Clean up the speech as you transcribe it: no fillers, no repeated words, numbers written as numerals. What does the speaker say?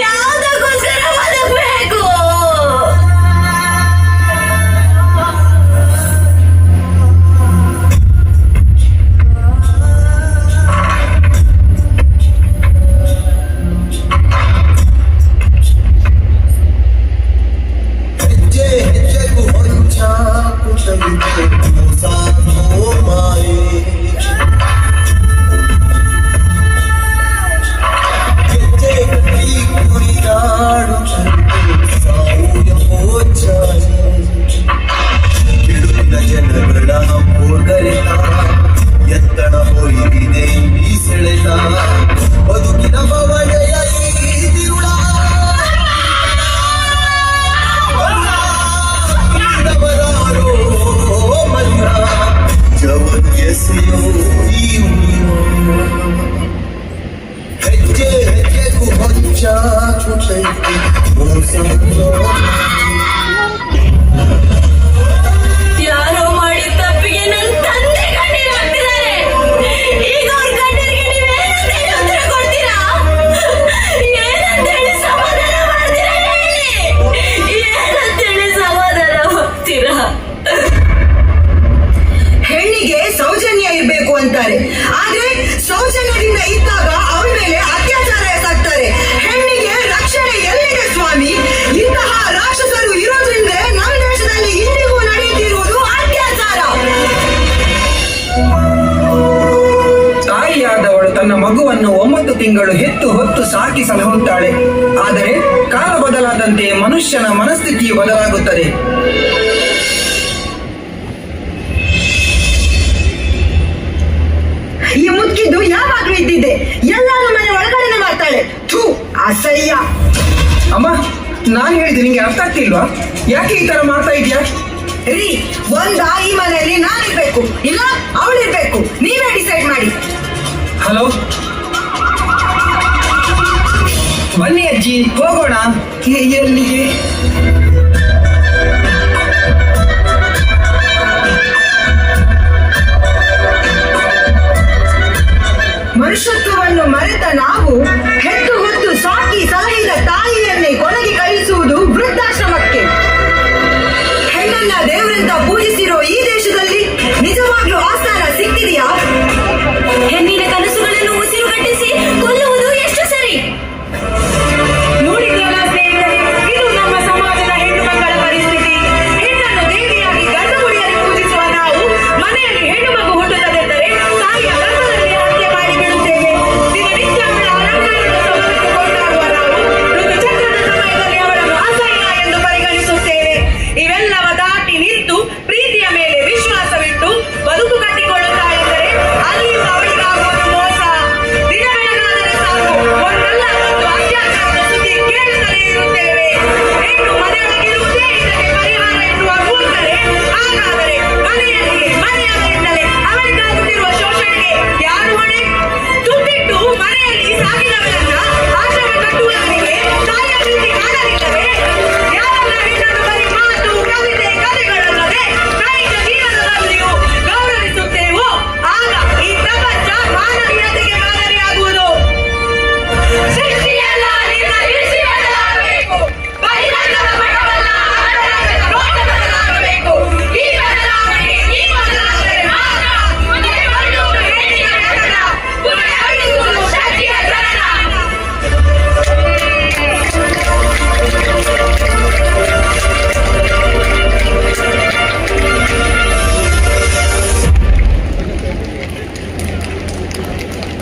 ಯಾವುದಕ್ಕೋಸ್ಕರ ಬದುಕಬೇಕು? ಎತ್ತಡ ಹೋಯಿದೆ ಈ ಸೆಳೆತ ಬದುಕಿನ ಬವಣೆಯ ಈ ತಿರುಳ ಬರಾರೋ ಮಲ್ಲ ಜವನ್ಯಸೆಯೋ ಈ ಹೆಜ್ಜೆ ಹೆಜ್ಜೆಗೂ ಹೊಂಚ ಚುಟೈತಿ ಮೋಸ ಯಾರೋ ಮಾಡಿ ತಪ್ಪಿಗೆ ನನ್ನ ತಂದೆ ಕಣ್ಣೀರು ಹಾಕ್ತಿದ್ದಾರೆ. ಈಗ ಅವ್ರ ಕಣ್ಣೀರಿಗೆ ನೀವೇನಂತ ಹೇಳಿ ಉತ್ತರ ಕೊಡ್ತೀರಾ? ಏನಂತ ಹೇಳಿ ಸಮಾಧಾನ ಮಾಡ್ತೀರಾ ಹೇಳಿ? ಏನಂತ ಹೇಳಿ ಸಮಾಧಾನ ಮಾಡ್ತೀರಾ? ಹೆಣ್ಣಿಗೆ ಸೌಜನ್ಯ ಇರಬೇಕು ಅಂತಾರೆ, ಆದ್ರೆ ಸೌಜನ್ಯದಿಂದ ಇದ್ದಾಗ ಅವಳ ಮೇಲೆ ಅತ್ಯಾಚಾರ ಎಸಗ್ತಾರೆ. ಹೆಣ್ಣಿಗೆ ರಕ್ಷಣೆ ಎಲ್ಲಿದೆ ಸ್ವಾಮಿ? ಇಂತಹ ರಾಕ್ಷಸರು ಇರೋದ್ರಿಂದ ನಮ್ಮ ದೇಶದಲ್ಲಿ ಇಂದಿಗೂ ನಡೆಯುತ್ತಿರುವುದು ಅತ್ಯಾಚಾರ. ತಾಯಿಯಾದವಳು ತನ್ನ ಮಗುವನ್ನು 9 ತಿಂಗಳು ಹೆತ್ತು ಹೊತ್ತು ಸಾಕಿ ಸಲಹುತ್ತಾಳೆ. ಆದರೆ ಕಾಲ ಬದಲಾದಂತೆ ಮನುಷ್ಯನ ಮನಸ್ಥಿತಿಯು ಬದಲಾಗುತ್ತದೆ. ಈ ಮುಚ್ಚಿದ್ದು ಯಾವಾಗ್ಲೂ ಇದ್ದಿದ್ದೆ, ಎಲ್ಲಾರು ಮನೆ ಒಳಗಡೆನೆ ಮಾಡ್ತಾಳೆ. ಥೂ, ಅಸಹ್ಯ. ಅಮ್ಮ, ನಾನು ಹೇಳಿದ್ರೆ ನಿಂಗೆ ಅರ್ಥ ಆಗ್ತಿಲ್ವಾ? ಯಾಕೆ ಈ ತರ ಮಾಡ್ತಾ ಇದೀಯಾ? ರೀ, ಈ ಮನೆಯಲ್ಲಿ ನಾನಿರ್ಬೇಕು ಇಲ್ಲ ಅವಳಿರ್ಬೇಕು, ನೀವೇ ಡಿಸೈಡ್ ಮಾಡಿ. ಹಲೋ, ಬನ್ನಿ ಅಜ್ಜಿ, ಹೋಗೋಣ. ಎಲ್ಲಿಗೆ? ಮನುಷ್ಯತ್ವವನ್ನು ಮರೆತ ನಾವು